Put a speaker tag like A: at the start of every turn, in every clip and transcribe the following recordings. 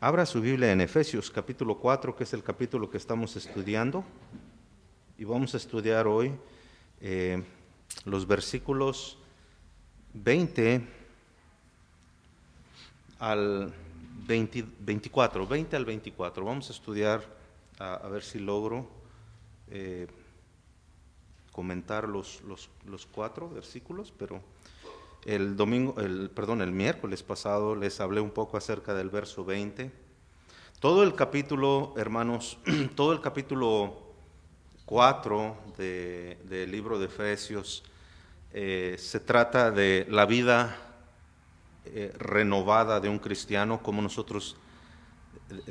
A: Abra su Biblia en Efesios capítulo 4, que es el capítulo que estamos estudiando. Y vamos a estudiar hoy los versículos 20 al 24, 20 al 24. Vamos a estudiar, a ver si logro comentar los 4 versículos, pero el miércoles pasado les hablé un poco acerca del verso 20. Todo el capítulo, hermanos, todo el capítulo 4 del libro de Efesios se trata de la vida renovada de un cristiano, como nosotros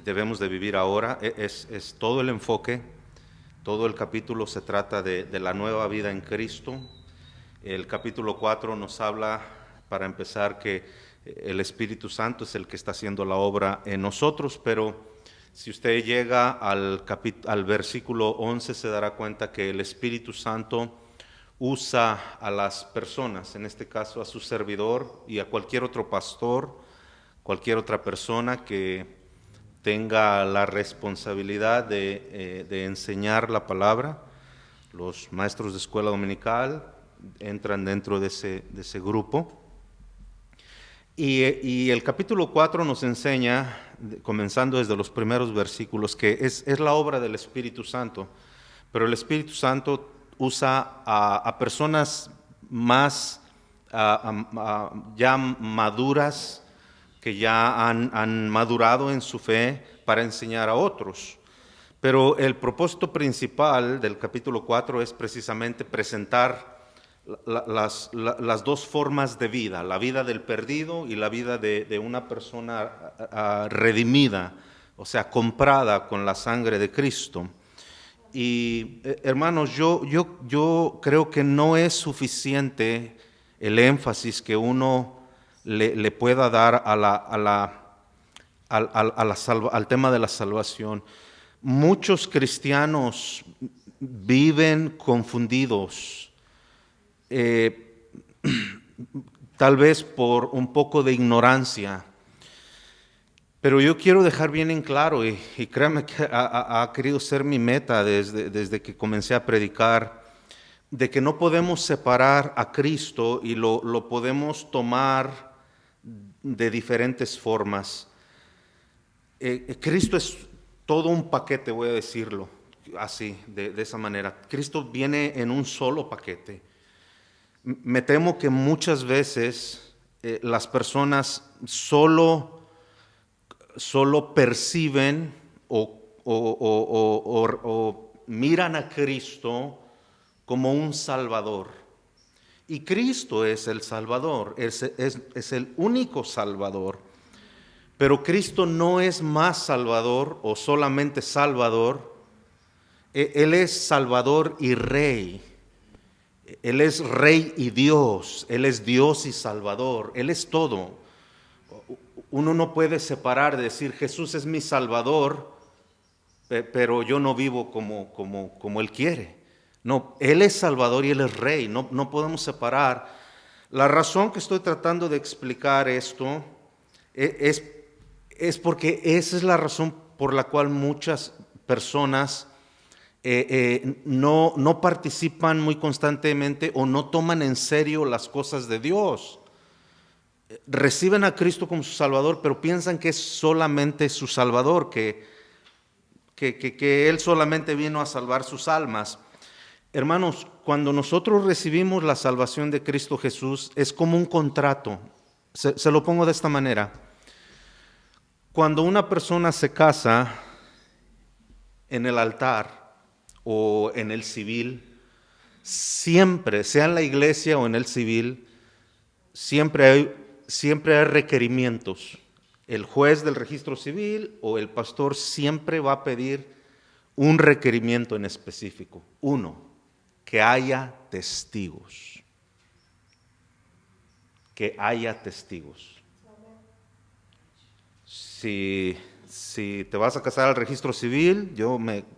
A: debemos de vivir ahora. Es todo el enfoque, todo el capítulo se trata de la nueva vida en Cristo. El capítulo 4 nos habla, para empezar, que el Espíritu Santo es el que está haciendo la obra en nosotros, pero si usted llega al versículo 11 se dará cuenta que el Espíritu Santo usa a las personas, en este caso a su servidor y a cualquier otro pastor, cualquier otra persona que tenga la responsabilidad de enseñar la palabra. Los maestros de escuela dominical entran dentro de ese grupo. Y el capítulo 4 nos enseña, comenzando desde los primeros versículos, que es la obra del Espíritu Santo, pero el Espíritu Santo usa a personas más ya maduras, que ya han madurado en su fe para enseñar a otros. Pero el propósito principal del capítulo 4 es precisamente presentar las dos formas de vida, la vida del perdido y la vida de una persona redimida, o sea, comprada con la sangre de Cristo. Y hermanos, yo creo que no es suficiente el énfasis que uno le pueda dar al tema de la salvación. Muchos cristianos viven confundidos, tal vez por un poco de ignorancia, pero yo quiero dejar bien en claro, y créanme que ha querido ser mi meta desde que comencé a predicar, de que no podemos separar a Cristo y lo podemos tomar de diferentes formas. Cristo es todo un paquete, voy a decirlo así, de esa manera. Cristo viene en un solo paquete. Me temo que muchas veces las personas solo perciben o miran a Cristo como un Salvador. Y Cristo es el Salvador, es el único Salvador. Pero Cristo no es más Salvador o solamente Salvador. Él es Salvador y Rey. Él es Rey y Dios. Él es Dios y Salvador. Él es todo. Uno no puede separar, decir Jesús es mi Salvador, pero yo no vivo como Él quiere. No, Él es Salvador y Él es Rey. No podemos separar. La razón que estoy tratando de explicar esto es porque esa es la razón por la cual muchas personas no participan muy constantemente o no toman en serio las cosas de Dios. Reciben a Cristo como su Salvador, pero piensan que es solamente su Salvador, que Él solamente vino a salvar sus almas. Hermanos, cuando nosotros recibimos la salvación de Cristo Jesús, es como un contrato. Se lo pongo de esta manera. Cuando una persona se casa en el altar o en el civil, siempre, sea en la iglesia o en el civil, siempre hay requerimientos. El juez del registro civil o el pastor siempre va a pedir un requerimiento en específico. Uno, que haya testigos. Que haya testigos. Si te vas a casar al registro civil,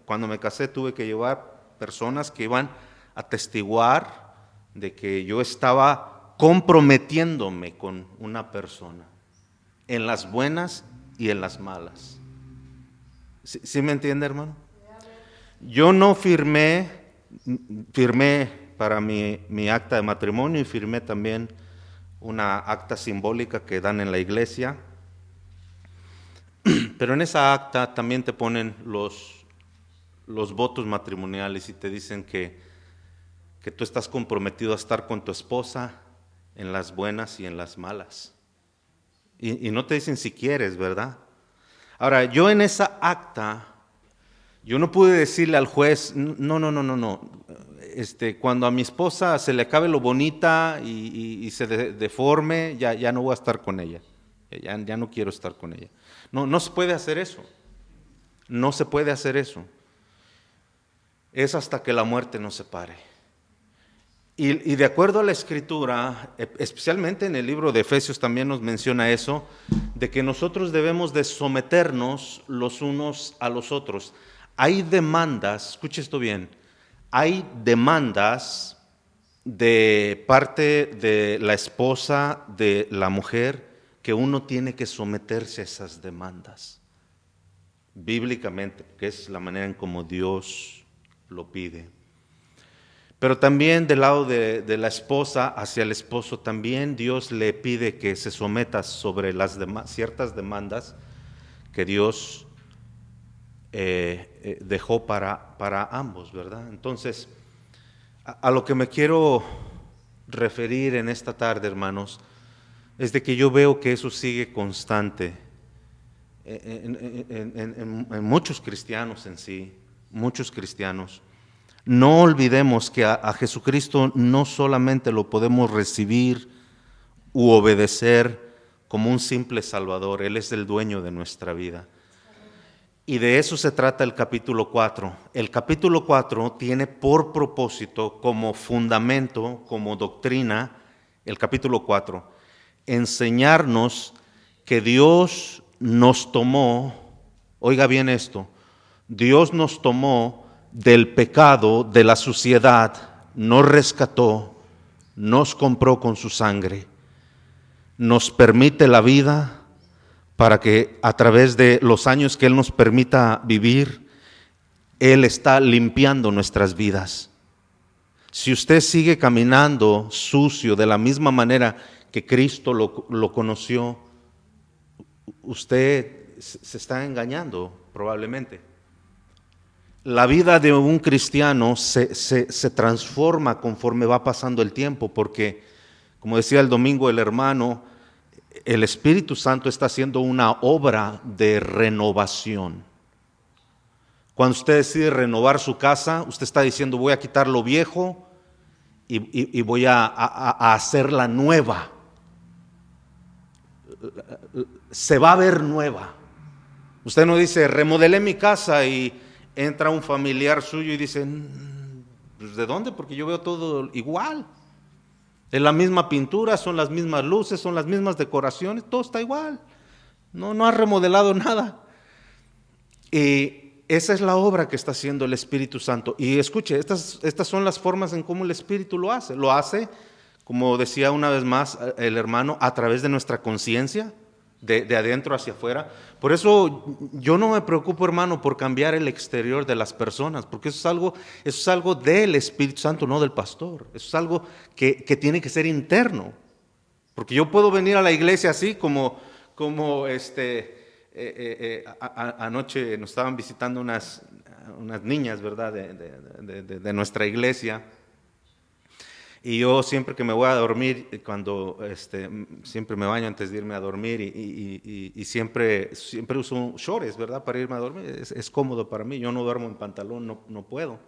A: cuando me casé tuve que llevar personas que iban a testiguar de que yo estaba comprometiéndome con una persona, en las buenas y en las malas. ¿Sí me entiende, hermano? Yo no firmé para mi acta de matrimonio y firmé también una acta simbólica que dan en la iglesia, pero en esa acta también te ponen los votos matrimoniales y te dicen que tú estás comprometido a estar con tu esposa en las buenas y en las malas. Y no te dicen si quieres, ¿verdad? Ahora, yo en esa acta, yo no pude decirle al juez, no. Cuando a mi esposa se le acabe lo bonita y se deforme, ya no voy a estar con ella. Ya no quiero estar con ella. No se puede hacer eso. No se puede hacer eso. Es hasta que la muerte nos separe. Y de acuerdo a la Escritura, especialmente en el libro de Efesios también nos menciona eso, de que nosotros debemos de someternos los unos a los otros. Hay demandas, escuche esto bien, hay demandas de parte de la esposa, de la mujer, que uno tiene que someterse a esas demandas, bíblicamente, que es la manera en como Dios lo pide. Pero también del lado de la esposa hacia el esposo, también Dios le pide que se someta sobre las ciertas demandas que Dios dejó para ambos, ¿verdad? Entonces, a lo que me quiero referir en esta tarde, hermanos, es de que yo veo que eso sigue constante en muchos cristianos en sí, muchos cristianos. No olvidemos que a Jesucristo no solamente lo podemos recibir u obedecer como un simple Salvador, Él es el dueño de nuestra vida. Y de eso se trata el capítulo 4. El capítulo 4 tiene por propósito, como fundamento, como doctrina, el capítulo 4, enseñarnos que Dios nos tomó, oiga bien esto, Dios nos tomó del pecado, de la suciedad, nos rescató, nos compró con su sangre, nos permite la vida para que a través de los años que Él nos permita vivir, Él está limpiando nuestras vidas. Si usted sigue caminando sucio de la misma manera que Cristo lo conoció, usted se está engañando probablemente. La vida de un cristiano se transforma conforme va pasando el tiempo, porque, como decía el domingo el hermano, el Espíritu Santo está haciendo una obra de renovación. Cuando usted decide renovar su casa, usted está diciendo, voy a quitar lo viejo y voy a hacerla nueva. Se va a ver nueva. Usted no dice, remodelé mi casa y entra un familiar suyo y dice, pues, ¿de dónde? Porque yo veo todo igual. Es la misma pintura, son las mismas luces, son las mismas decoraciones, todo está igual. No ha remodelado nada. Y esa es la obra que está haciendo el Espíritu Santo. Y escuche, estas son las formas en cómo el Espíritu lo hace. Lo hace, como decía una vez más el hermano, a través de nuestra conciencia, de adentro hacia afuera. Por eso yo no me preocupo, hermano, por cambiar el exterior de las personas, porque eso es algo del Espíritu Santo, no del pastor. Eso es algo que tiene que ser interno. Porque yo puedo venir a la iglesia así como anoche nos estaban visitando unas niñas, ¿verdad?, de nuestra iglesia. Y yo siempre que me voy a dormir, siempre me baño antes de irme a dormir y siempre uso shorts, ¿verdad?, para irme a dormir. Es cómodo para mí. Yo no duermo en pantalón, no puedo.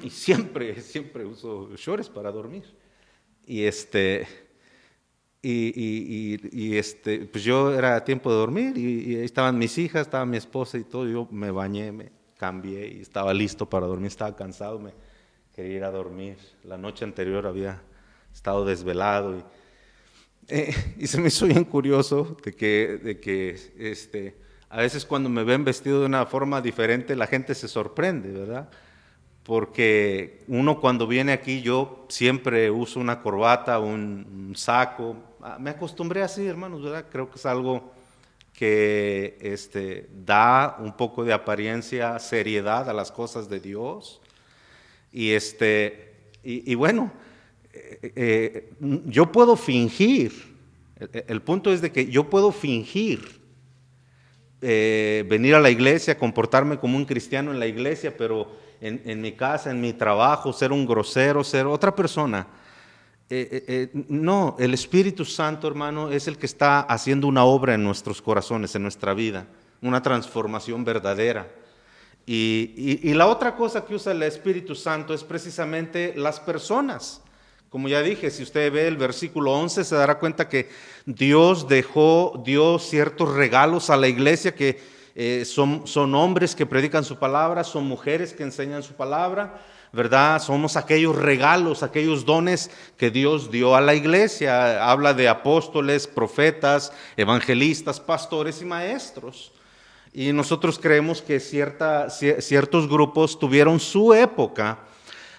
A: Y siempre uso shorts para dormir. Pues yo era tiempo de dormir y ahí estaban mis hijas, estaba mi esposa y todo. Yo me bañé, me cambié y estaba listo para dormir. Estaba cansado, quería ir a dormir. La noche anterior había estado desvelado y se me hizo bien curioso de que a veces cuando me ven vestido de una forma diferente la gente se sorprende, ¿verdad? Porque uno cuando viene aquí, yo siempre uso una corbata, un saco. Me acostumbré así, hermanos, ¿verdad? Creo que es algo que da un poco de apariencia, seriedad a las cosas de Dios. Y bueno, yo puedo fingir, el punto es de que yo puedo fingir venir a la iglesia, comportarme como un cristiano en la iglesia, pero en mi casa, en mi trabajo, ser un grosero, ser otra persona. No, el Espíritu Santo, hermano, es el que está haciendo una obra en nuestros corazones, en nuestra vida, una transformación verdadera. Y la otra cosa que usa el Espíritu Santo es precisamente las personas. Como ya dije, si usted ve el versículo 11, se dará cuenta que Dios dio ciertos regalos a la iglesia que son hombres que predican su palabra, son mujeres que enseñan su palabra, ¿verdad? Somos aquellos regalos, aquellos dones que Dios dio a la iglesia. Habla de apóstoles, profetas, evangelistas, pastores y maestros. Y nosotros creemos que ciertos grupos tuvieron su época,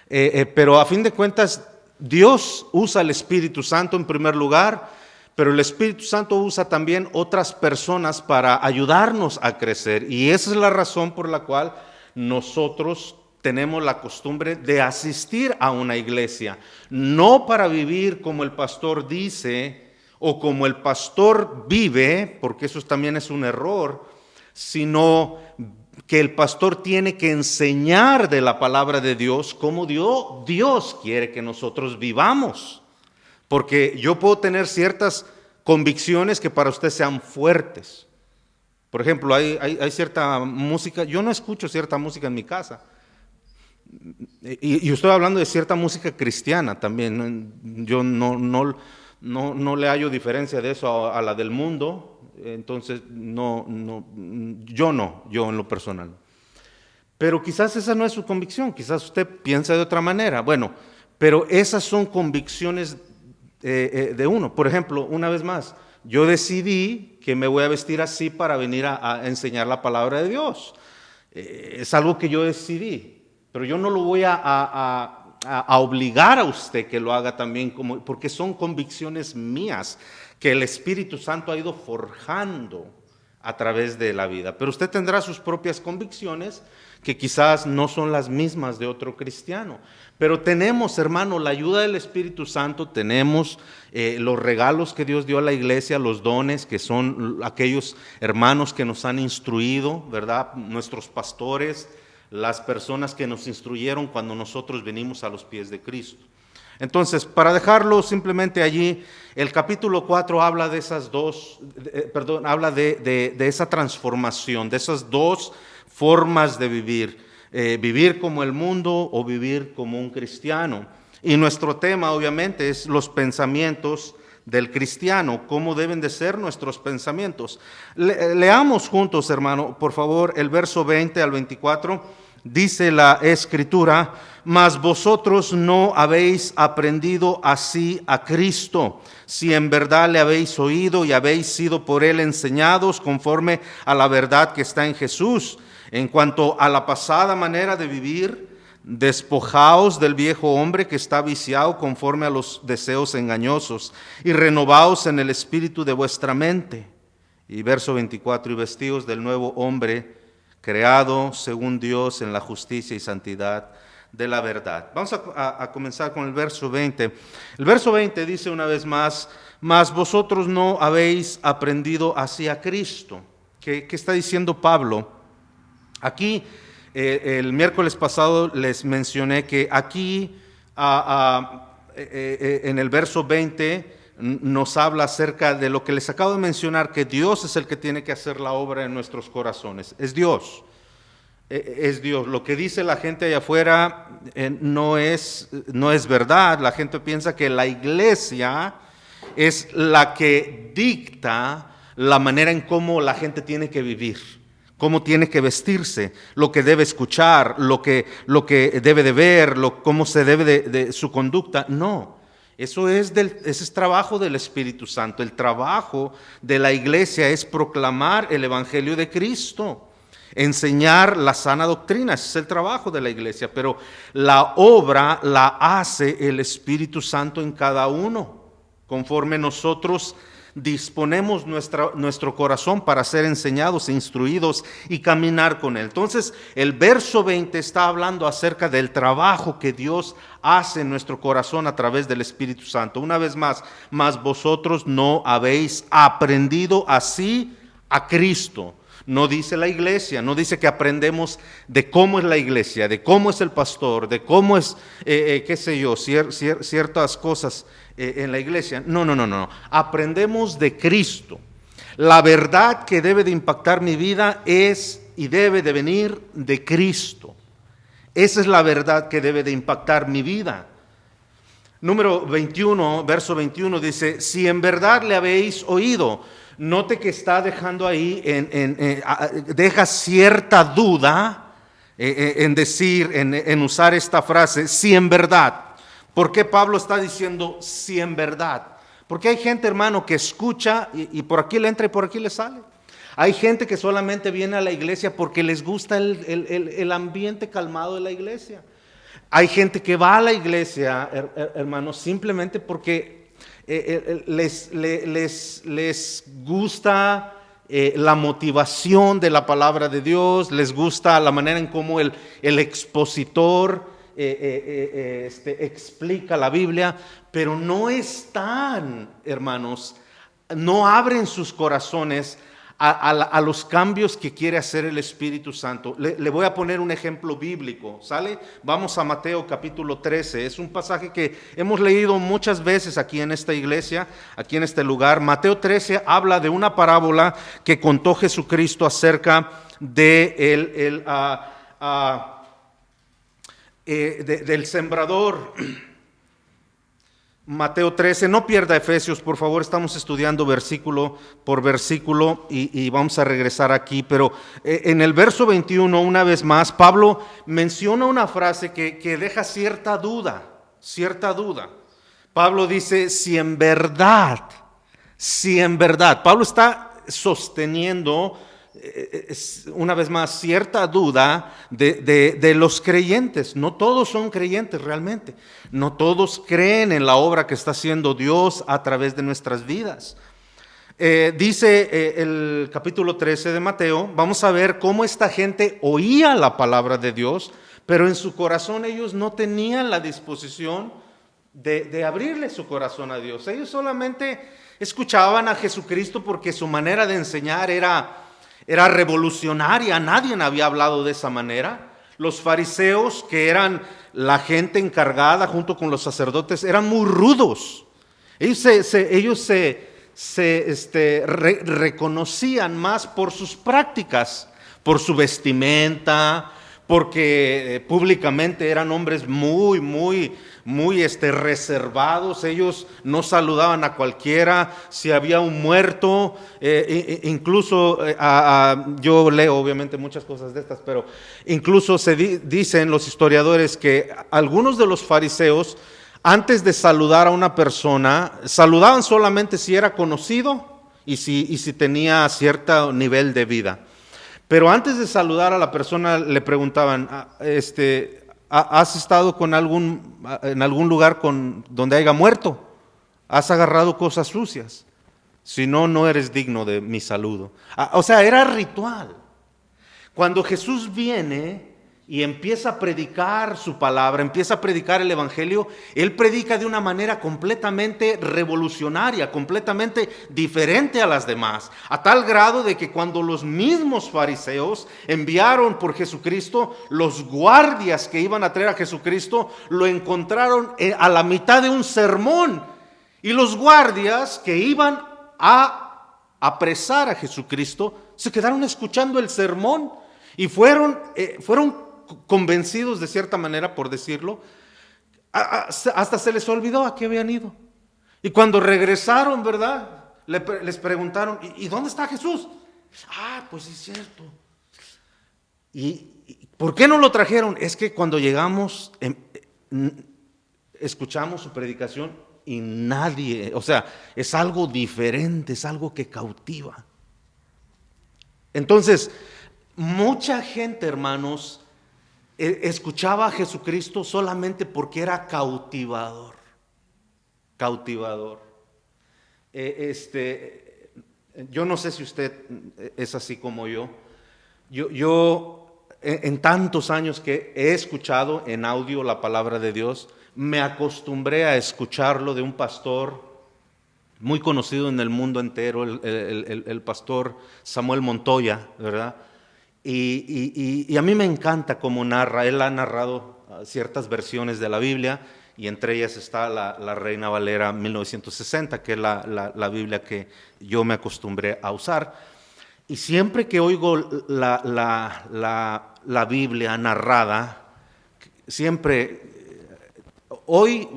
A: pero a fin de cuentas Dios usa el Espíritu Santo en primer lugar, pero el Espíritu Santo usa también otras personas para ayudarnos a crecer. Y esa es la razón por la cual nosotros tenemos la costumbre de asistir a una iglesia, no para vivir como el pastor dice o como el pastor vive, porque eso también es un error, sino que el pastor tiene que enseñar de la palabra de Dios cómo Dios quiere que nosotros vivamos. Porque yo puedo tener ciertas convicciones que para usted sean fuertes. Por ejemplo, hay cierta música, yo no escucho cierta música en mi casa. Y estoy hablando de cierta música cristiana también. Yo no le hallo diferencia de eso a la del mundo. Entonces, yo en lo personal. Pero quizás esa no es su convicción, quizás usted piensa de otra manera. Bueno, pero esas son convicciones de uno. Por ejemplo, una vez más, yo decidí que me voy a vestir así para venir a enseñar la palabra de Dios. Es algo que yo decidí, pero yo no lo voy a obligar a usted que lo haga también, porque son convicciones mías que el Espíritu Santo ha ido forjando a través de la vida. Pero usted tendrá sus propias convicciones que quizás no son las mismas de otro cristiano. Pero tenemos, hermano, la ayuda del Espíritu Santo, tenemos los regalos que Dios dio a la iglesia, los dones, que son aquellos hermanos que nos han instruido, ¿verdad? Nuestros pastores, las personas que nos instruyeron cuando nosotros venimos a los pies de Cristo. Entonces, para dejarlo simplemente allí, el capítulo 4 habla de habla de esa transformación, de esas dos formas de vivir, vivir como el mundo o vivir como un cristiano. Y nuestro tema, obviamente, es los pensamientos del cristiano, cómo deben de ser nuestros pensamientos. Leamos juntos, hermano, por favor, el verso 20 al 24. Dice la Escritura: mas vosotros no habéis aprendido así a Cristo, si en verdad le habéis oído y habéis sido por él enseñados conforme a la verdad que está en Jesús. En cuanto a la pasada manera de vivir, despojaos del viejo hombre que está viciado conforme a los deseos engañosos, y renovaos en el espíritu de vuestra mente. Y verso 24: y vestidos del nuevo hombre, creado según Dios en la justicia y santidad de la verdad. Vamos a comenzar con el verso 20. El verso 20 dice una vez más: mas vosotros no habéis aprendido así a Cristo. ¿Qué está diciendo Pablo? Aquí, el miércoles pasado les mencioné que aquí, en el verso 20, nos habla acerca de lo que les acabo de mencionar, que Dios es el que tiene que hacer la obra en nuestros corazones. Es Dios. Es Dios. Lo que dice la gente allá afuera no es verdad. La gente piensa que la iglesia es la que dicta la manera en cómo la gente tiene que vivir, cómo tiene que vestirse, lo que debe escuchar, lo que debe de ver, cómo se debe de su conducta. No, ese es trabajo del Espíritu Santo. El trabajo de la iglesia es proclamar el Evangelio de Cristo, enseñar la sana doctrina. Ese es el trabajo de la iglesia, pero la obra la hace el Espíritu Santo en cada uno, conforme nosotros disponemos nuestro corazón para ser enseñados, instruidos y caminar con Él. Entonces, el verso 20 está hablando acerca del trabajo que Dios hace en nuestro corazón a través del Espíritu Santo. Una vez más, mas vosotros no habéis aprendido así a Cristo. No dice la iglesia, no dice que aprendemos de cómo es la iglesia, de cómo es el pastor, de cómo es, qué sé yo, ciertas cosas en la iglesia. No. Aprendemos de Cristo. La verdad que debe de impactar mi vida es y debe de venir de Cristo. Esa es la verdad que debe de impactar mi vida. Número 21, verso 21 dice, si en verdad le habéis oído. Note que está dejando ahí, deja cierta duda en decir, en usar esta frase, si en verdad. ¿Por qué Pablo está diciendo si en verdad? Porque hay gente, hermano, que escucha y por aquí le entra y por aquí le sale. Hay gente que solamente viene a la iglesia porque les gusta el ambiente calmado de la iglesia. Hay gente que va a la iglesia, hermanos, simplemente porque les gusta la motivación de la palabra de Dios, les gusta la manera en cómo el expositor explica la Biblia, pero no están, hermanos, no abren sus corazones a los cambios que quiere hacer el Espíritu Santo. Le voy a poner un ejemplo bíblico, ¿sale? Vamos a Mateo capítulo 13, es un pasaje que hemos leído muchas veces aquí en esta iglesia, aquí en este lugar. Mateo 13 habla de una parábola que contó Jesucristo acerca del sembrador. Mateo 13, no pierda Efesios, por favor, estamos estudiando versículo por versículo y vamos a regresar aquí, pero en el verso 21, una vez más, Pablo menciona una frase que deja cierta duda. Pablo dice, si en verdad, Pablo está sosteniendo una vez más cierta duda de los creyentes. No todos son creyentes realmente, no todos creen en la obra que está haciendo Dios a través de nuestras vidas. Dice el capítulo 13 de Mateo, vamos a ver cómo esta gente oía la palabra de Dios, pero en su corazón ellos no tenían la disposición de abrirle su corazón a Dios. Ellos solamente escuchaban a Jesucristo porque su manera de enseñar era revolucionaria, nadie había hablado de esa manera. Los fariseos, que eran la gente encargada junto con los sacerdotes, eran muy rudos. Ellos reconocían más por sus prácticas, por su vestimenta, porque públicamente eran hombres muy reservados. Ellos no saludaban a cualquiera. Si había un muerto, incluso yo leo obviamente muchas cosas de estas, pero incluso dicen los historiadores que algunos de los fariseos, antes de saludar a una persona, saludaban solamente si era conocido y si tenía cierto nivel de vida. Pero antes de saludar a la persona le preguntaban, ¿has estado en algún lugar donde haya muerto? ¿Has agarrado cosas sucias? Si no, no eres digno de mi saludo. O sea, era ritual. Cuando Jesús viene y empieza a predicar su palabra, empieza a predicar el evangelio, Él predica de una manera completamente revolucionaria, completamente diferente a las demás, a tal grado de que cuando los mismos fariseos enviaron por Jesucristo, los guardias que iban a traer a Jesucristo lo encontraron a la mitad de un sermón, y los guardias que iban a apresar a Jesucristo se quedaron escuchando el sermón y fueron convencidos de cierta manera, por decirlo, hasta se les olvidó a qué habían ido. Y cuando regresaron, ¿verdad? Les preguntaron, ¿y dónde está Jesús? Pues es cierto. ¿Y por qué no lo trajeron? Es que cuando llegamos, escuchamos su predicación y nadie, o sea, es algo diferente, es algo que cautiva. Entonces, mucha gente, hermanos, escuchaba a Jesucristo solamente porque era cautivador. Yo no sé si usted es así como yo. Yo en tantos años que he escuchado en audio la palabra de Dios, me acostumbré a escucharlo de un pastor muy conocido en el mundo entero, el pastor Samuel Montoya, ¿verdad? Y a mí me encanta cómo narra. Él ha narrado ciertas versiones de la Biblia, y entre ellas está la Reina Valera 1960, que es la Biblia que yo me acostumbré a usar. Y siempre que oigo la Biblia narrada, siempre, hoy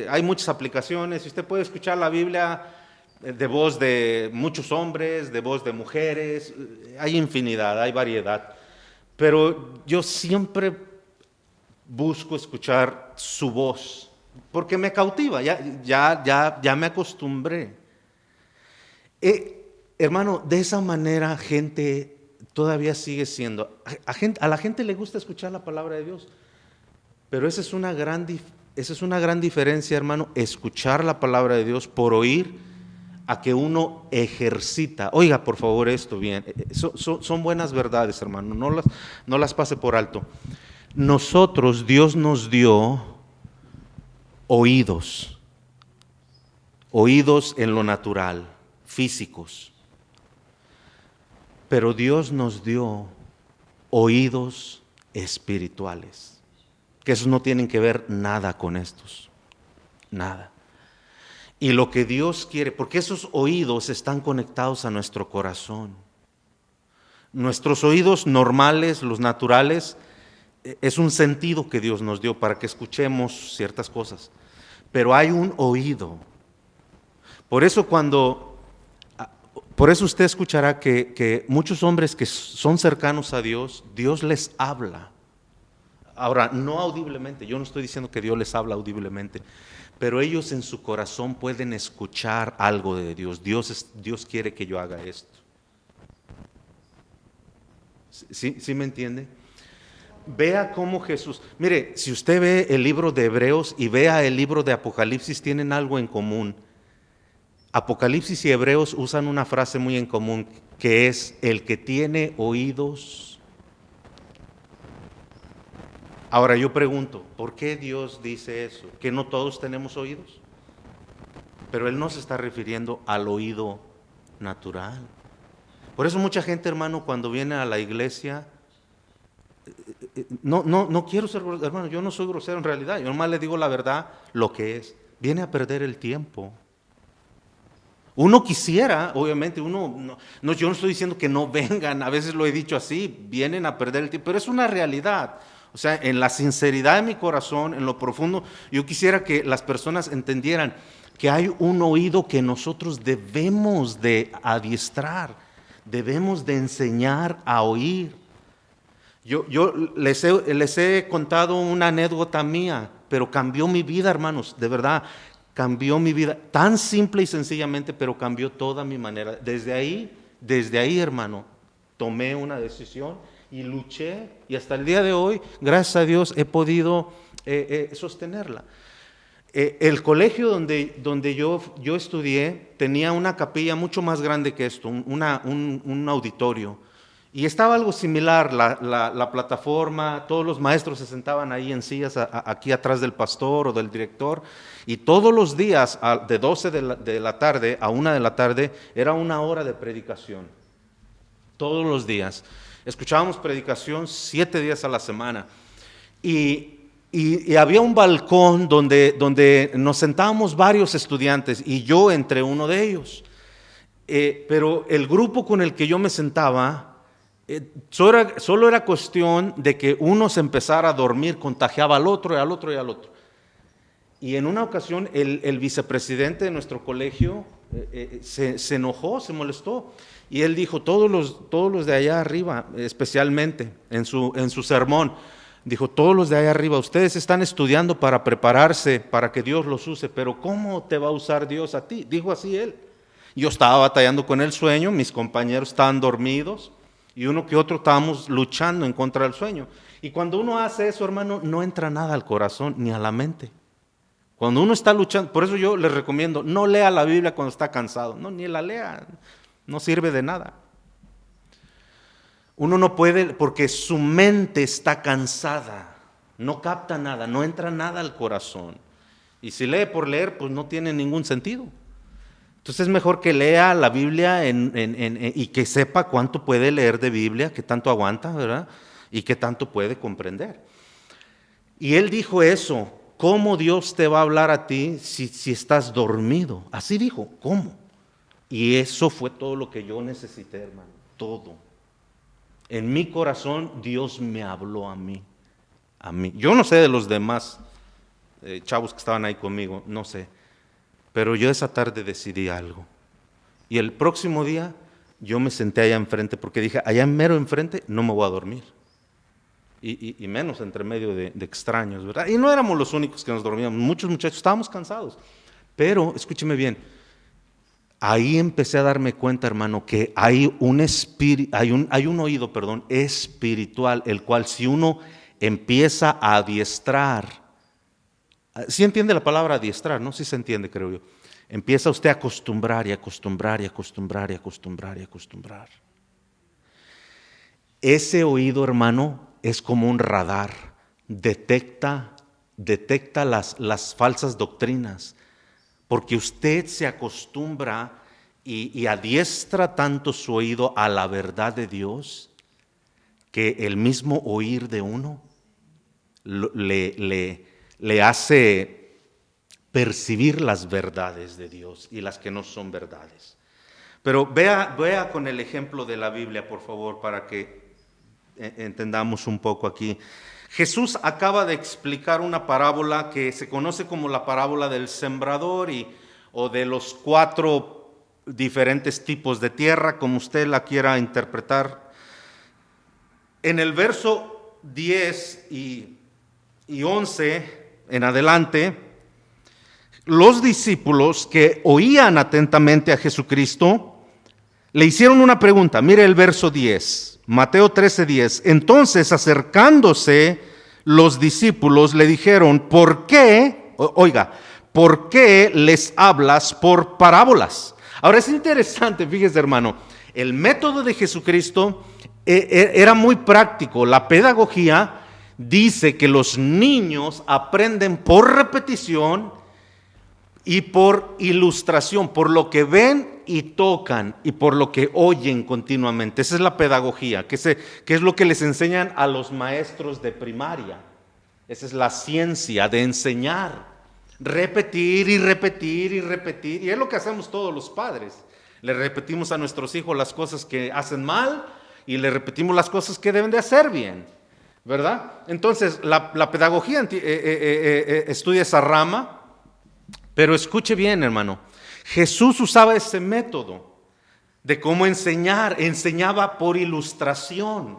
A: hay muchas aplicaciones, y usted puede escuchar la Biblia de voz de muchos hombres, de voz de mujeres, hay infinidad, hay variedad. Pero yo siempre busco escuchar su voz, porque me cautiva, ya me acostumbré. Hermano, de esa manera gente todavía sigue siendo. A la gente le gusta escuchar la palabra de Dios, pero esa es una gran diferencia, hermano, escuchar la palabra de Dios por oír, a que uno ejercita. Oiga, por favor, esto bien. Son buenas verdades, hermano, no las pase por alto. Nosotros, Dios nos dio oídos en lo natural, físicos. Pero Dios nos dio oídos espirituales, que esos no tienen que ver nada con estos, nada. Y lo que Dios quiere, porque esos oídos están conectados a nuestro corazón. Nuestros oídos normales, los naturales, es un sentido que Dios nos dio para que escuchemos ciertas cosas. Pero hay un oído. Por eso usted escuchará que muchos hombres que son cercanos a Dios, Dios les habla. Ahora, no audiblemente, yo no estoy diciendo que Dios les habla audiblemente, pero ellos en su corazón pueden escuchar algo de Dios. Dios quiere que yo haga esto. ¿Sí me entiende? Vea cómo Jesús, mire, si usted ve el libro de Hebreos y vea el libro de Apocalipsis, tienen algo en común. Apocalipsis y Hebreos usan una frase muy en común, que es: el que tiene oídos. Ahora yo pregunto, ¿por qué Dios dice eso? ¿Que no todos tenemos oídos? Pero Él no se está refiriendo al oído natural. Por eso mucha gente, hermano, cuando viene a la iglesia, no quiero ser grosero, hermano, yo no soy grosero en realidad, yo nomás le digo la verdad, lo que es. Viene a perder el tiempo. Uno quisiera, obviamente, yo no estoy diciendo que no vengan, a veces lo he dicho así, vienen a perder el tiempo, pero es una realidad. O sea, en la sinceridad de mi corazón, en lo profundo, yo quisiera que las personas entendieran que hay un oído que nosotros debemos de adiestrar, debemos de enseñar a oír. Yo les he contado una anécdota mía, pero cambió mi vida, hermanos, de verdad. Cambió mi vida, tan simple y sencillamente, pero cambió toda mi manera. Desde ahí, hermano, tomé una decisión y luché, y hasta el día de hoy, gracias a Dios, he podido sostenerla. El colegio donde yo estudié tenía una capilla mucho más grande que esto, un auditorio. Y estaba algo similar, la plataforma, todos los maestros se sentaban ahí en sillas aquí atrás del pastor o del director, y todos los días de 12 de la tarde a 1 de la tarde era 1 hora de predicación. Todos los días. Escuchábamos predicación 7 días a la semana. Y había un balcón donde nos sentábamos varios estudiantes, y yo entre uno de ellos. Pero el grupo con el que yo me sentaba, solo era cuestión de que uno se empezara a dormir, contagiaba al otro y al otro y al otro. Y en una ocasión el vicepresidente de nuestro colegio se enojó, se molestó, y él dijo: todos los de allá arriba, especialmente en su sermón, dijo: todos los de allá arriba, ustedes están estudiando para prepararse, para que Dios los use, pero ¿cómo te va a usar Dios a ti? Dijo así él. Yo estaba batallando con el sueño, mis compañeros estaban dormidos, y uno que otro estábamos luchando en contra del sueño. Y cuando uno hace eso, hermano, no entra nada al corazón ni a la mente. Cuando uno está luchando, por eso yo les recomiendo, no lea la Biblia cuando está cansado, no, ni la lea, no sirve de nada. Uno no puede, porque su mente está cansada, no capta nada, no entra nada al corazón. Y si lee por leer, pues no tiene ningún sentido. Entonces es mejor que lea la Biblia y que sepa cuánto puede leer de Biblia, qué tanto aguanta, ¿verdad? Y qué tanto puede comprender. Y él dijo eso, ¿cómo Dios te va a hablar a ti si estás dormido? Así dijo, ¿cómo? Y eso fue todo lo que yo necesité, hermano, todo. En mi corazón Dios me habló a mí. Yo no sé de los demás chavos que estaban ahí conmigo, no sé. Pero yo esa tarde decidí algo. Y el próximo día yo me senté allá enfrente porque dije, allá mero enfrente no me voy a dormir. Y menos entre medio de extraños, ¿verdad? Y no éramos los únicos que nos dormíamos, muchos muchachos estábamos cansados. Pero, escúcheme bien, ahí empecé a darme cuenta, hermano, que hay un oído, espiritual, el cual si uno empieza a adiestrar, ¿sí entiende la palabra adiestrar, no? Sí se entiende, creo yo. Empieza usted a acostumbrar y acostumbrar y acostumbrar y acostumbrar y acostumbrar. Ese oído, hermano, es como un radar. Detecta las falsas doctrinas. Porque usted se acostumbra y adiestra tanto su oído a la verdad de Dios que el mismo oír de uno le hace percibir las verdades de Dios y las que no son verdades. Pero vea con el ejemplo de la Biblia, por favor, para que entendamos un poco aquí. Jesús acaba de explicar una parábola que se conoce como la parábola del sembrador o de los 4 diferentes tipos de tierra, como usted la quiera interpretar. En el verso 10 y 11 en adelante, los discípulos que oían atentamente a Jesucristo le hicieron una pregunta. Mire el verso 10, Mateo 13:10. Entonces, acercándose los discípulos le dijeron, ¿por qué les hablas por parábolas? Ahora es interesante, fíjese, hermano, el método de Jesucristo era muy práctico. La pedagogía dice que los niños aprenden por repetición y por ilustración, por lo que ven y tocan y por lo que oyen continuamente. Esa es la pedagogía, que es lo que les enseñan a los maestros de primaria. Esa es la ciencia de enseñar, repetir y repetir y repetir. Y es lo que hacemos todos los padres. Le repetimos a nuestros hijos las cosas que hacen mal y le repetimos las cosas que deben de hacer bien, ¿verdad? Entonces, la pedagogía estudia esa rama. Pero escuche bien, hermano, Jesús usaba ese método de cómo enseñar, enseñaba por ilustración.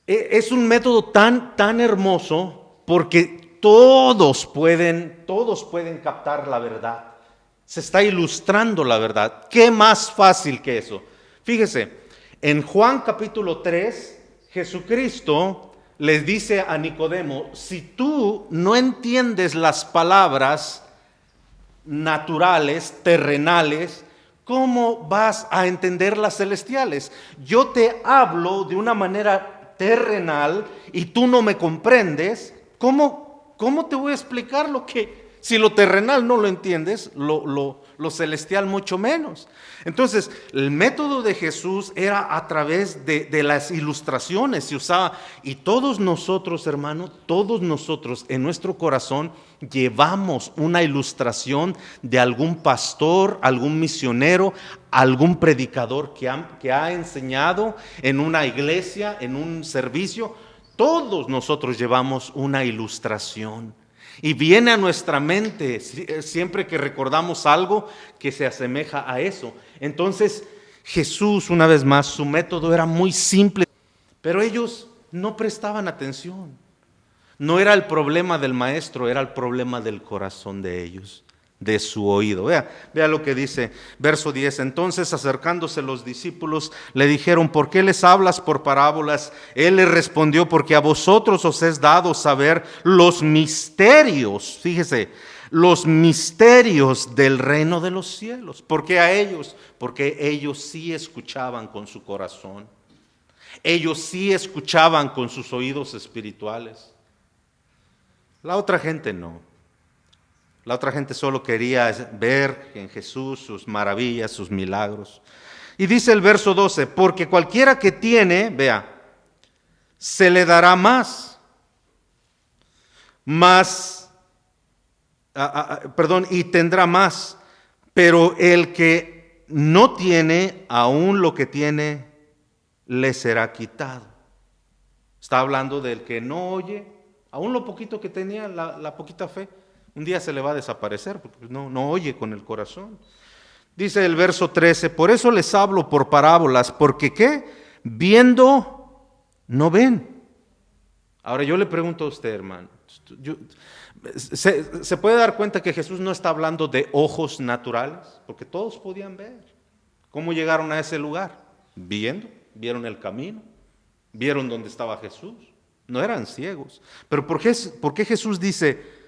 A: Es un método tan hermoso porque todos pueden captar la verdad. Se está ilustrando la verdad. ¿Qué más fácil que eso? Fíjese, en Juan capítulo 3, Jesucristo les dice a Nicodemo, si tú no entiendes las palabras naturales, terrenales, ¿cómo vas a entender las celestiales? Yo te hablo de una manera terrenal y tú no me comprendes. ¿Cómo te voy a explicar si lo terrenal no lo entiendes, lo celestial mucho menos? Entonces, el método de Jesús era a través de las ilustraciones, se usaba, y todos nosotros, hermano, todos nosotros en nuestro corazón llevamos una ilustración de algún pastor, algún misionero, algún predicador que ha enseñado en una iglesia, en un servicio. Todos nosotros llevamos una ilustración. Y viene a nuestra mente siempre que recordamos algo que se asemeja a eso. Entonces Jesús, una vez más, su método era muy simple, pero ellos no prestaban atención. No era el problema del maestro, era el problema del corazón de ellos. de su oído. Vea lo que dice, verso 10. Entonces, acercándose los discípulos, le dijeron: ¿por qué les hablas por parábolas? Él les respondió: porque a vosotros os es dado saber los misterios, fíjese, los misterios del reino de los cielos. ¿Por qué a ellos? Porque ellos sí escuchaban con su corazón. Ellos sí escuchaban con sus oídos espirituales. La otra gente no. La otra gente solo quería ver en Jesús sus maravillas, sus milagros. Y dice el verso 12: porque cualquiera que tiene, vea, se le dará más, y tendrá más. Pero el que no tiene, aún lo que tiene, le será quitado. Está hablando del que no oye, aún lo poquito que tenía, la poquita fe, un día se le va a desaparecer, porque no oye con el corazón. Dice el verso 13: por eso les hablo por parábolas, porque ¿qué? Viendo no ven. Ahora yo le pregunto a usted, hermano, ¿se puede dar cuenta que Jesús no está hablando de ojos naturales? Porque todos podían ver. ¿Cómo llegaron a ese lugar? Viendo, vieron el camino, vieron dónde estaba Jesús. No eran ciegos. Pero ¿por qué Jesús dice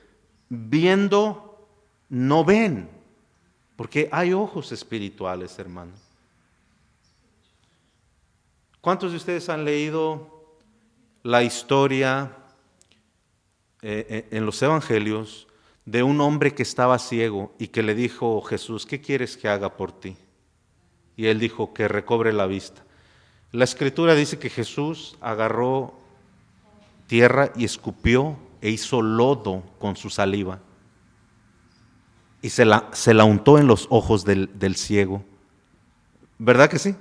A: viendo no ven? Porque hay ojos espirituales, hermano. ¿Cuántos de ustedes han leído la historia en los evangelios de un hombre que estaba ciego y que le dijo Jesús: ¿qué quieres que haga por ti? Y él dijo: que recobre la vista. La escritura dice que Jesús agarró tierra y escupió e hizo lodo con su saliva y se la untó en los ojos del ciego. ¿Verdad que sí?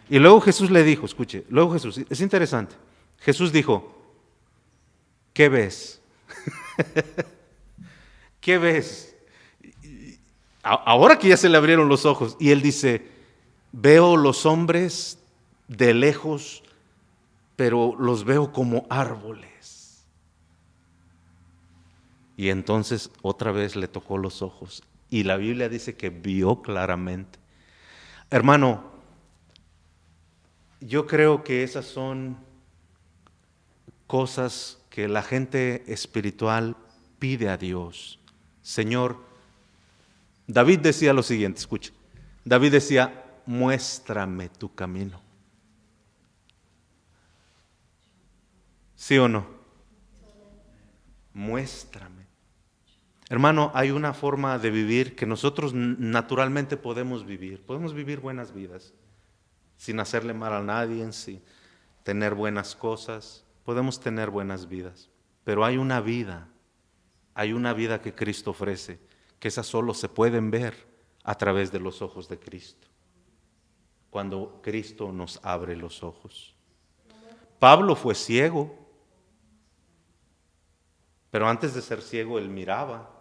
A: Y luego Jesús le dijo, escuche, luego Jesús, es interesante, Jesús dijo: ¿qué ves? ¿Qué ves? Ahora que ya se le abrieron los ojos, y él dice: veo los hombres de lejos, pero los veo como árboles. Y entonces otra vez le tocó los ojos, y la Biblia dice que vio claramente. Hermano, yo creo que esas son cosas que la gente espiritual pide a Dios. Señor, David decía lo siguiente, escuche. David decía: muéstrame tu camino. ¿Sí o no? Muéstrame. Hermano, hay una forma de vivir que nosotros naturalmente podemos vivir. Podemos vivir buenas vidas, sin hacerle mal a nadie, sin tener buenas cosas. Podemos tener buenas vidas. Pero hay una vida que Cristo ofrece, que esas solo se pueden ver a través de los ojos de Cristo, cuando Cristo nos abre los ojos. Pablo fue ciego, pero antes de ser ciego él miraba,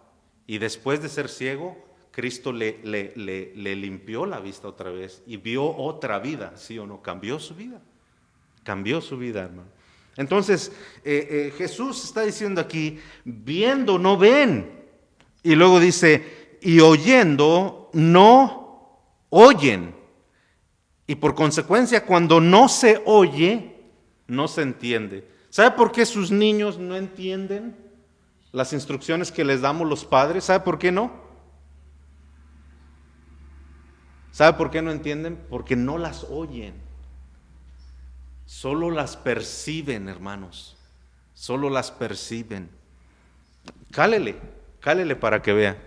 A: y después de ser ciego Cristo le limpió la vista otra vez y vio otra vida, ¿sí o no? Cambió su vida, hermano. Entonces Jesús está diciendo aquí: viendo no ven, y luego dice: y oyendo no oyen. Y por consecuencia, cuando no se oye, no se entiende. ¿Sabe por qué sus niños no entienden las instrucciones que les damos los padres? ¿Sabe por qué no? ¿Sabe por qué no entienden? Porque no las oyen. Solo las perciben, hermanos. Solo las perciben. Cálele para que vea.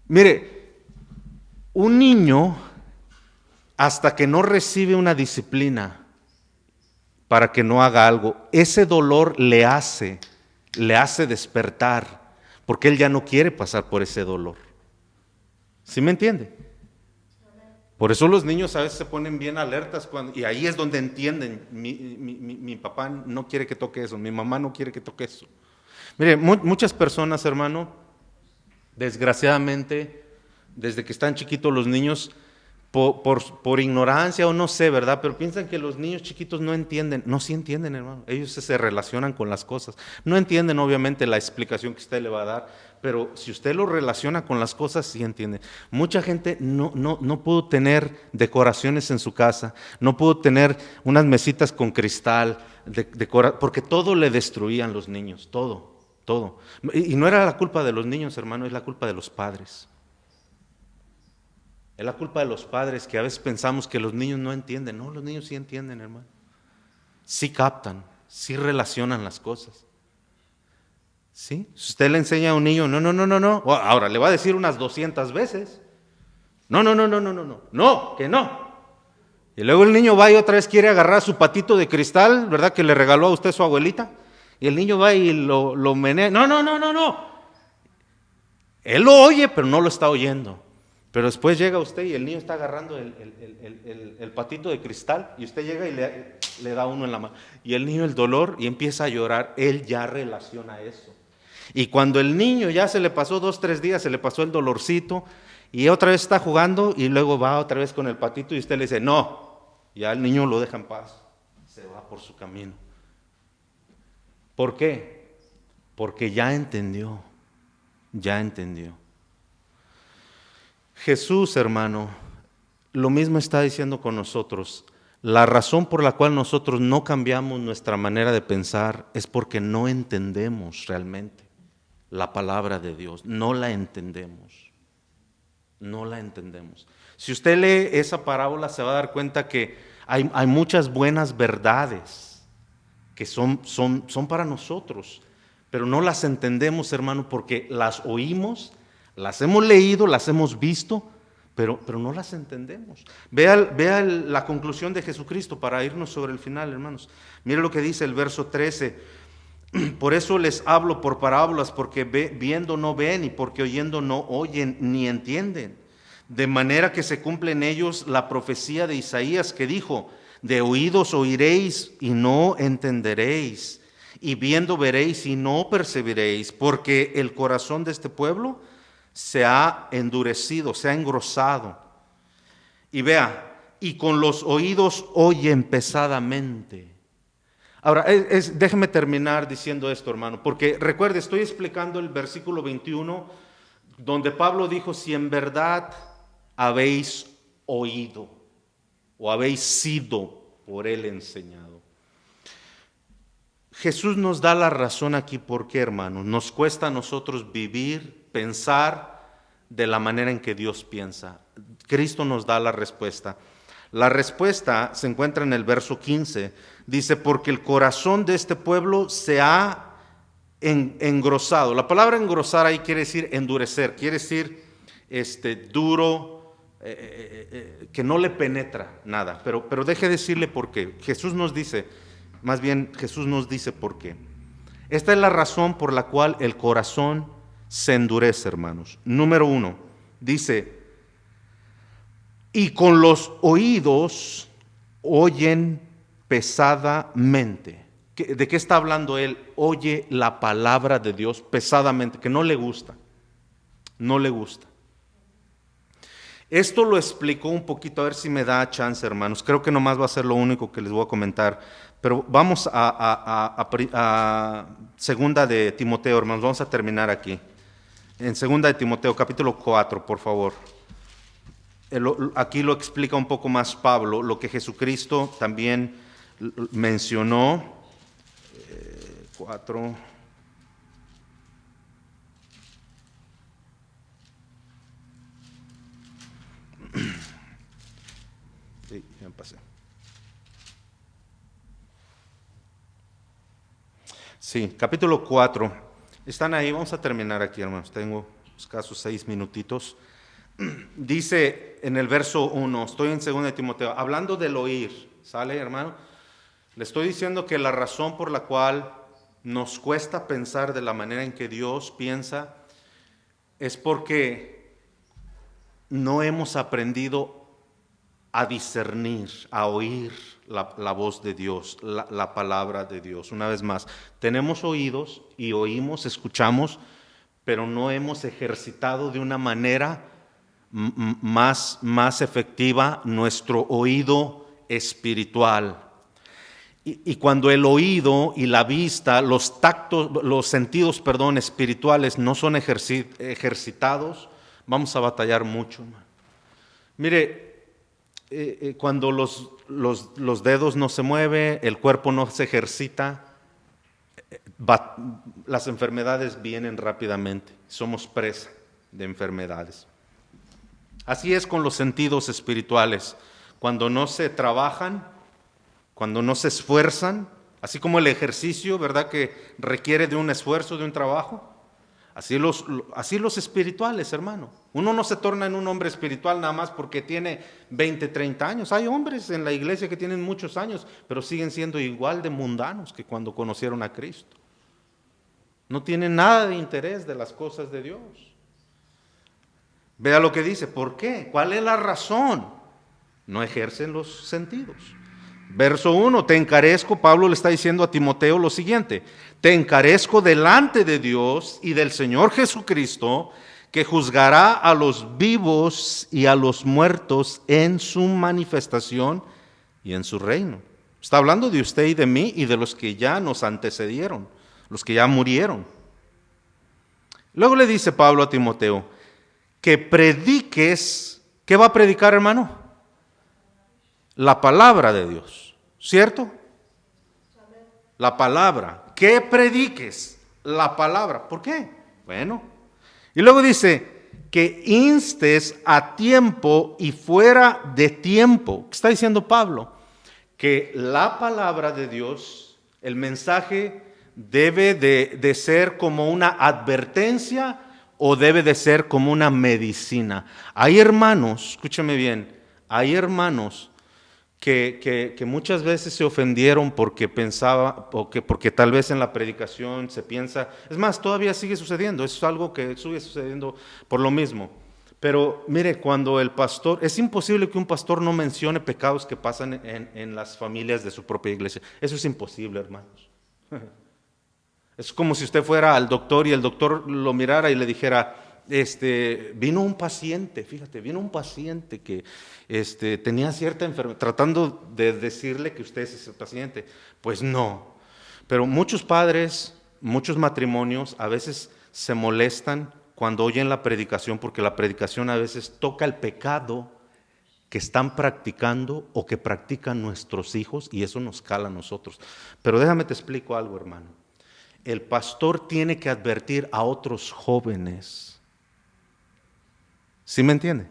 A: Mire, un niño, hasta que no recibe una disciplina para que no haga algo, ese dolor le hace despertar, porque él ya no quiere pasar por ese dolor. ¿Sí me entiende? Por eso los niños a veces se ponen bien alertas y ahí es donde entienden: mi papá no quiere que toque eso, mi mamá no quiere que toque eso. Mire, muchas personas, hermano, desgraciadamente, desde que están chiquitos los niños, por ignorancia o no sé, ¿verdad? Pero piensan que los niños chiquitos no entienden. No, sí entienden, hermano. Ellos se relacionan con las cosas. No entienden, obviamente, la explicación que usted le va a dar, pero si usted lo relaciona con las cosas, sí entiende. Mucha gente no pudo tener decoraciones en su casa, no pudo tener unas mesitas con cristal, porque todo le destruían los niños, todo. Y no era la culpa de los niños, hermano, es la culpa de los padres. Es la culpa de los padres que a veces pensamos que los niños no entienden. No, los niños sí entienden, hermano. Sí captan, sí relacionan las cosas. ¿Sí? Si usted le enseña a un niño, no. Ahora le va a decir unas 200 veces. No, que no. Y luego el niño va y otra vez quiere agarrar su patito de cristal, ¿verdad? Que le regaló a usted su abuelita. Y el niño va y lo menea. No. Él lo oye, pero no lo está oyendo. Pero después llega usted y el niño está agarrando el patito de cristal y usted llega y le da uno en la mano. Y el niño el dolor y empieza a llorar. Él ya relaciona eso. Y cuando el niño ya se le pasó 2, 3 días, se le pasó el dolorcito y otra vez está jugando y luego va otra vez con el patito y usted le dice, no, ya el niño lo deja en paz. Se va por su camino. ¿Por qué? Porque ya entendió. Jesús, hermano, lo mismo está diciendo con nosotros. La razón por la cual nosotros no cambiamos nuestra manera de pensar es porque no entendemos realmente la palabra de Dios. No la entendemos. Si usted lee esa parábola se va a dar cuenta que hay muchas buenas verdades que son para nosotros, pero no las entendemos, hermano, porque las oímos, las hemos leído, las hemos visto, pero no las entendemos. Vea la conclusión de Jesucristo para irnos sobre el final, hermanos. Mire lo que dice el verso 13. Por eso les hablo por parábolas, porque viendo no ven y porque oyendo no oyen ni entienden. De manera que se cumple en ellos la profecía de Isaías que dijo, de oídos oiréis y no entenderéis, y viendo veréis y no percibiréis, porque el corazón de este pueblo se ha endurecido, se ha engrosado. Y vea, y con los oídos oyen pesadamente. Ahora, déjeme terminar diciendo esto, hermano, porque recuerde, estoy explicando el versículo 21, donde Pablo dijo, si en verdad habéis oído o habéis sido por él enseñado. Jesús nos da la razón aquí, ¿por qué, hermano? Nos cuesta a nosotros vivir, pensar de la manera en que Dios piensa. Cristo nos da la respuesta. La respuesta se encuentra en el verso 15. Dice, porque el corazón de este pueblo se ha engrosado. La palabra engrosar ahí quiere decir endurecer, quiere decir duro, que no le penetra nada. Pero deje decirle por qué. Jesús nos dice por qué. Esta es la razón por la cual el corazón se endurece, hermanos. Número 1, dice, y con los oídos oyen pesadamente. ¿De qué está hablando él? Oye la palabra de Dios pesadamente, que no le gusta. Esto lo explicó un poquito, a ver si me da chance, hermanos. Creo que nomás va a ser lo único que les voy a comentar. Pero vamos a segunda de Timoteo, hermanos. Vamos a terminar aquí. En segunda de Timoteo, capítulo 4, por favor. Aquí lo explica un poco más Pablo, lo que Jesucristo también mencionó. 4. Sí, ya me pasé. Sí, capítulo 4. Están ahí, vamos a terminar aquí, hermanos. Tengo escasos 6 minutitos. Dice en el verso 1, estoy en 2 de Timoteo, hablando del oír, ¿sale, hermano? Le estoy diciendo que la razón por la cual nos cuesta pensar de la manera en que Dios piensa es porque no hemos aprendido a discernir, a oír la voz de Dios, la palabra de Dios. Una vez más, tenemos oídos y oímos, escuchamos, pero no hemos ejercitado de una manera más efectiva nuestro oído espiritual. Y cuando el oído y la vista, los tactos, los sentidos, perdón, espirituales no son ejercitados, vamos a batallar mucho. Mire, cuando los dedos no se mueven, el cuerpo no se ejercita, las enfermedades vienen rápidamente. Somos presa de enfermedades. Así es con los sentidos espirituales. Cuando no se trabajan, cuando no se esfuerzan, así como el ejercicio, ¿verdad?, que requiere de un esfuerzo, de un trabajo. Así los espirituales, hermano. Uno no se torna en un hombre espiritual nada más porque tiene 20, 30 años. Hay hombres en la iglesia que tienen muchos años, pero siguen siendo igual de mundanos que cuando conocieron a Cristo. No tienen nada de interés de las cosas de Dios. Vea lo que dice. ¿Por qué? ¿Cuál es la razón? No ejercen los sentidos. Verso 1, te encarezco, Pablo le está diciendo a Timoteo lo siguiente: te encarezco delante de Dios y del Señor Jesucristo, que juzgará a los vivos y a los muertos en su manifestación y en su reino. Está hablando de usted y de mí y de los que ya nos antecedieron, los que ya murieron. Luego le dice Pablo a Timoteo que prediques. ¿Qué va a predicar, hermano? La palabra de Dios, ¿cierto? La palabra. ¿Qué prediques? La palabra. ¿Por qué? Bueno. Y luego dice que instes a tiempo y fuera de tiempo. ¿Qué está diciendo Pablo? Que la palabra de Dios, el mensaje, debe de ser como una advertencia o debe de ser como una medicina. Hay hermanos, escúchame bien, hay hermanos que muchas veces se ofendieron porque pensaba, porque tal vez en la predicación se piensa, es más, todavía sigue sucediendo, es algo que sigue sucediendo por lo mismo. Pero mire, cuando el pastor, es imposible que un pastor no mencione pecados que pasan en las familias de su propia iglesia. Eso es imposible, hermanos. Es como si usted fuera al doctor y el doctor lo mirara y le dijera, vino un paciente, fíjate, vino un paciente que tenía cierta enfermedad, tratando de decirle que usted es ese paciente. Pues no. Pero muchos padres, muchos matrimonios a veces se molestan cuando oyen la predicación, porque la predicación a veces toca el pecado que están practicando o que practican nuestros hijos, y eso nos cala a nosotros. Pero déjame te explico algo, hermano. El pastor tiene que advertir a otros jóvenes. ¿Sí me entiende?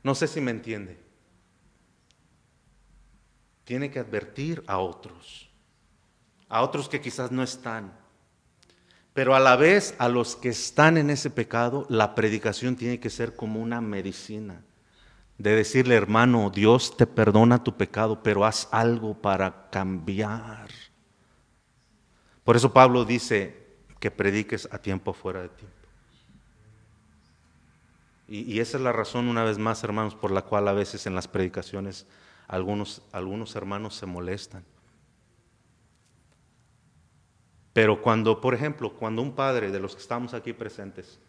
A: No sé si me entiende. Tiene que advertir a otros que quizás no están. Pero a la vez, a los que están en ese pecado, la predicación tiene que ser como una medicina. De decirle, hermano, Dios te perdona tu pecado, pero haz algo para cambiar. Por eso Pablo dice que prediques a tiempo fuera de tiempo. Y esa es la razón, una vez más, hermanos, por la cual a veces en las predicaciones algunos hermanos se molestan. Pero cuando, por ejemplo, cuando un padre de los que estamos aquí presentes,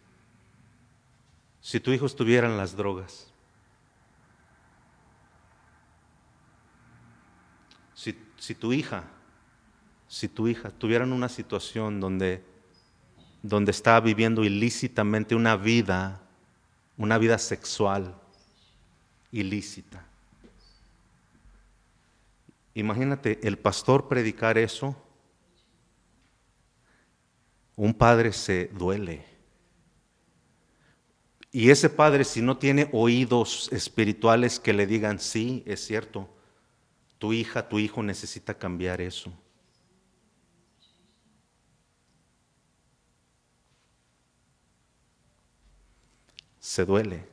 A: si tu hijo estuviera en las drogas, si tu hija tuviera una situación donde está viviendo ilícitamente una vida sexual ilícita. Imagínate el pastor predicar eso. Un padre se duele. Y ese padre, si no tiene oídos espirituales que le digan, sí, es cierto, tu hija, tu hijo necesita cambiar eso. Se duele.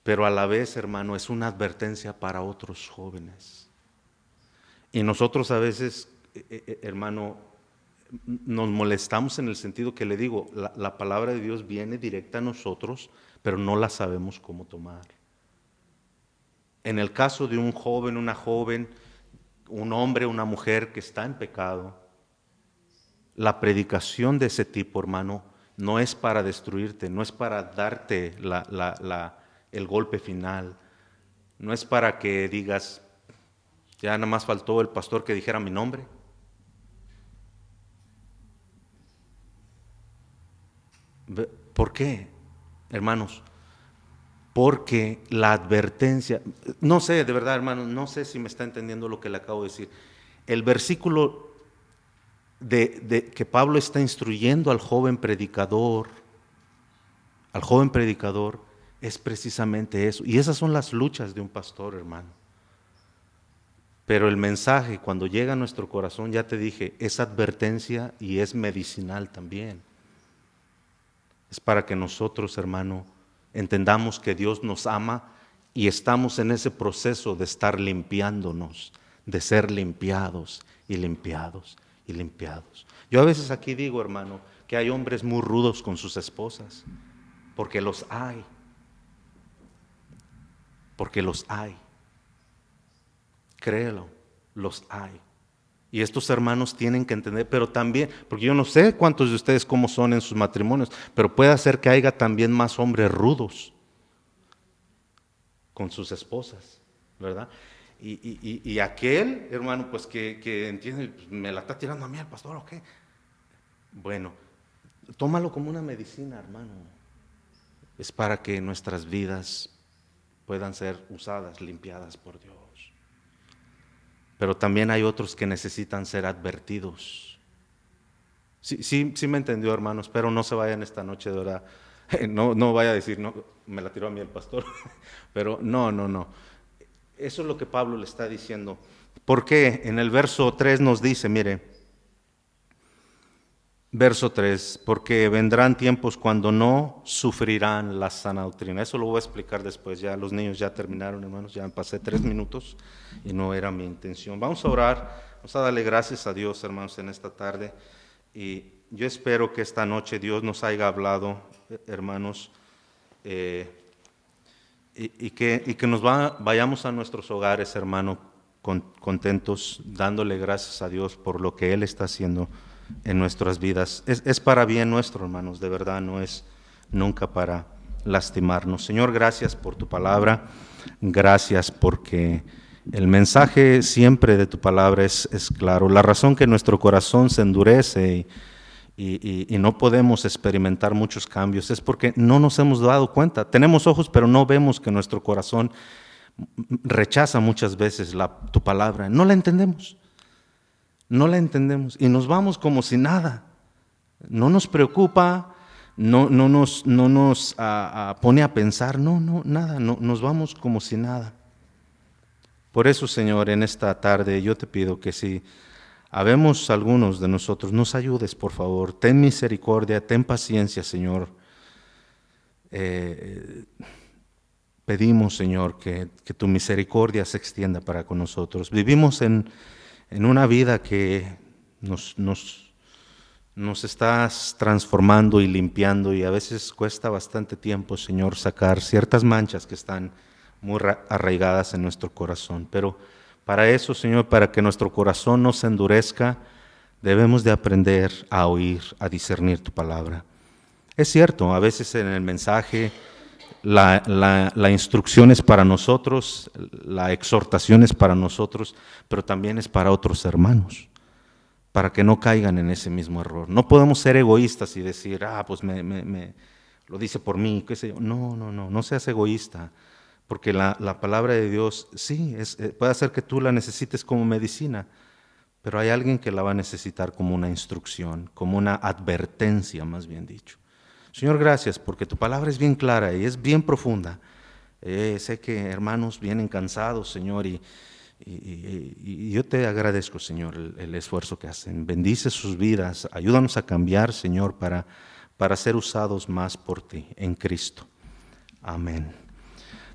A: Pero a la vez, hermano, es una advertencia para otros jóvenes. Y nosotros a veces, hermano, nos molestamos en el sentido que le digo, la palabra de Dios viene directa a nosotros, pero no la sabemos cómo tomar. En el caso de un joven, una joven, un hombre, una mujer que está en pecado, la predicación de ese tipo, hermano, no es para destruirte, no es para darte el golpe final, no es para que digas, Ya nada más faltó el pastor que dijera mi nombre. ¿Por qué, hermanos? Porque la advertencia, no sé, de verdad, hermanos, no sé si me está entendiendo lo que le acabo de decir. El versículo que Pablo está instruyendo al joven predicador, es precisamente eso. Y esas son las luchas de un pastor, hermano. Pero el mensaje, cuando llega a nuestro corazón, ya te dije, es advertencia y es medicinal también. Es para que nosotros, hermano, entendamos que Dios nos ama y estamos en ese proceso de estar limpiándonos, de ser limpiados y limpiados y limpiados. Yo a veces aquí digo, hermano, que hay hombres muy rudos con sus esposas, porque los hay, créelo, los hay. Y estos hermanos tienen que entender, pero también, porque yo no sé cuántos de ustedes cómo son en sus matrimonios, pero puede ser que haya también más hombres rudos con sus esposas, ¿verdad? Y aquel hermano, pues que entiende, pues, me la está tirando a mí el pastor, ¿o qué? Bueno, tómalo como una medicina, hermano. Es para que nuestras vidas puedan ser usadas, limpiadas por Dios. Pero también hay otros que necesitan ser advertidos. Sí me entendió, hermanos, pero no se vayan esta noche, de verdad. No vaya a decir, no, me la tiró a mí el pastor. Pero no. Eso es lo que Pablo le está diciendo. Porque en el verso 3 nos dice, mire, verso 3, porque vendrán tiempos cuando no sufrirán la sana doctrina. Eso lo voy a explicar después, ya los niños ya terminaron, hermanos, ya pasé 3 minutos y no era mi intención. Vamos a orar, vamos a darle gracias a Dios, hermanos, en esta tarde. Y yo espero que esta noche Dios nos haya hablado, hermanos, y que vayamos a nuestros hogares, hermano, contentos, dándole gracias a Dios por lo que Él está haciendo en nuestras vidas. Es para bien nuestro, hermanos, de verdad, no es nunca para lastimarnos. Señor, gracias por tu palabra, gracias porque el mensaje siempre de tu palabra es claro. La razón que nuestro corazón se endurece y no podemos experimentar muchos cambios es porque no nos hemos dado cuenta. Tenemos ojos, pero no vemos que nuestro corazón rechaza muchas veces tu palabra. No la entendemos y nos vamos como si nada. No nos preocupa, no nos pone a pensar, nada, nos vamos como si nada. Por eso, Señor, en esta tarde yo te pido que si habemos algunos de nosotros, nos ayudes, por favor. Ten misericordia, ten paciencia, Señor. Pedimos, Señor, que tu misericordia se extienda para con nosotros. Vivimos en una vida que nos estás transformando y limpiando, y a veces cuesta bastante tiempo, Señor, sacar ciertas manchas que están muy arraigadas en nuestro corazón. Pero para eso, Señor, para que nuestro corazón no se endurezca, debemos de aprender a oír, a discernir tu palabra. Es cierto, a veces en el mensaje la instrucción es para nosotros, la exhortación es para nosotros, pero también es para otros hermanos, para que no caigan en ese mismo error. No podemos ser egoístas y decir, pues me lo dice por mí, qué sé yo. No seas egoísta. Porque la palabra de Dios, sí, puede ser que tú la necesites como medicina, pero hay alguien que la va a necesitar como una instrucción, como una advertencia, más bien dicho. Señor, gracias, porque tu palabra es bien clara y es bien profunda. Sé que hermanos vienen cansados, Señor, y yo te agradezco, Señor, el esfuerzo que hacen. Bendice sus vidas, ayúdanos a cambiar, Señor, para ser usados más por ti, en Cristo. Amén.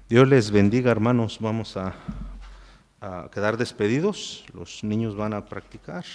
A: Dios les bendiga, hermanos. Vamos a quedar despedidos. Los niños van a practicar.